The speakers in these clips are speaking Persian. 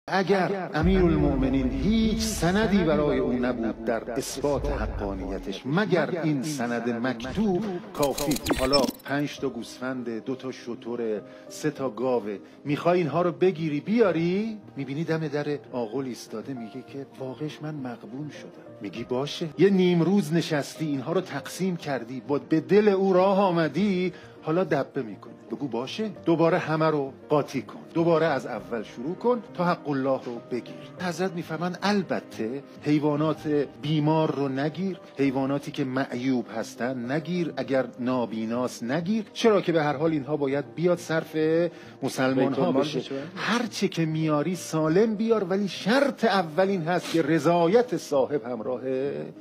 اگر امیرالمؤمنین هیچ سندی برای او نبود در اثبات حقانیتش مگر این سند مکتوب کافی. حالا 5 تا گوسفند، 2 تا شتر، 3 تا گاوه، میخوای اینها رو بگیری بیاری؟ میبینی دم در آغل ایستاده میگه که واقعش من مغبون شدم. میگی باشه. یه نیم روز نشستی اینها رو تقسیم کردی، به دل او راه آمدی، حالا دبه میکنه. بگو باشه، دوباره همه رو قاطی کن، دوباره از اول شروع کن تا حق الله رو بگیر. حضرت میفهمن البته حیوانات بیمار رو نگیر، حیواناتی که معیوب هستن نگیر، اگر نابیناس نگیر، چرا که به هر حال اینها باید بیاد صرف مسلمان ها بشه. هر چه که میاری سالم بیار، ولی شرط اول این هست که رضایت صاحب همراه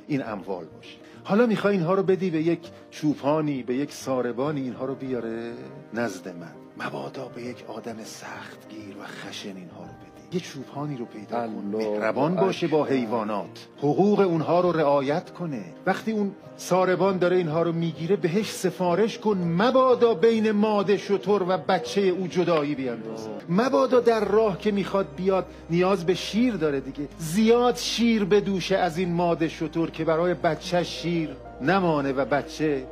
این اموال باشه. حالا میخوای اینها رو بدی به یک چوپانی، به یک ساربانی، اینها رو بیاره نزد من. مبادا به یک آدم سخت گیر و خشن اینها رو بدی. یه چوپانی رو پیدا کن، مهربان باشه با حیوانات، حقوق اونها رو رعایت کنه. وقتی اون ساربان داره اینها رو میگیره بهش سفارش کن، مبادا بین ماده شتر و بچه او جدایی بیاندازه. مبادا در راه که میخواد بیاد نیاز به شیر داره دیگه، زیاد شیر بدوشه از این ماده شتر که برای بچه شیر نمانه و بچه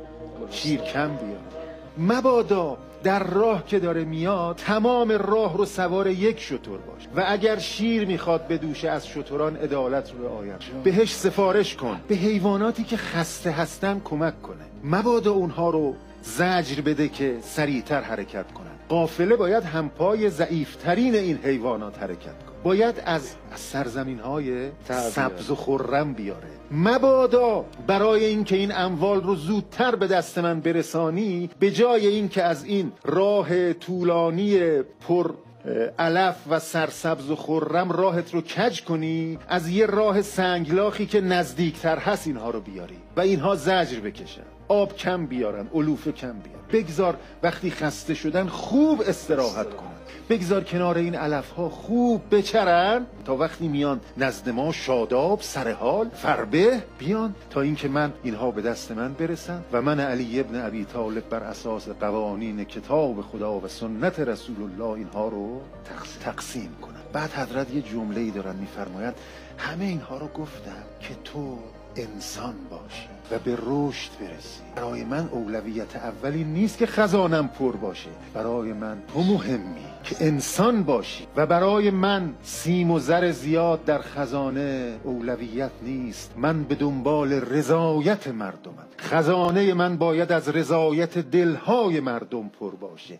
شیر کم بیاد. مبادا در راه که داره میاد تمام راه رو سوار یک شتر باشه و اگر شیر میخواد بدوشه از شتران عدالت رو رعایت کنه. بهش سفارش کن، به حیواناتی که خسته هستن کمک کنه. مبادا اونها رو زجر بده که سریعتر حرکت کنن. قافله باید همپای ضعیفترین این حیوانات حرکت کنه، باید از سرزمین‌های سبز و خرم بیاره. مبادا برای اینکه این اموال رو زودتر به دست من برسانی، به جای اینکه از این راه طولانی پر علف و سرسبز و خرم راهت رو کج کنی، از یه راه سنگلاخی که نزدیکتر هست اینها رو بیاری و اینها زجر بکشن، آب کم بیارن، علوفه کم بیارن. بگذار وقتی خسته شدن خوب استراحت کنن، بگذار کنار این علف ها خوب بچرن تا وقتی میان نزد ما شاداب سرحال فربه بیان، تا اینکه من اینها به دست من برسن و من علی ابن ابی طالب بر اساس قوانین کتاب خدا و سنت رسول الله اینها رو تقسیم کنم. بعد حضرت یه جمله‌ای دارن میفرمایند همه اینها رو گفتم که تو انسان باشی و به رشد برسی. برای من اولویت اولی نیست که خزانم پر باشه، برای من تو مهمی که انسان باشی و برای من سیم و زر زیاد در خزانه اولویت نیست. من به دنبال رضایت مردمم. خزانه من باید از رضایت دلهای مردم پر باشه.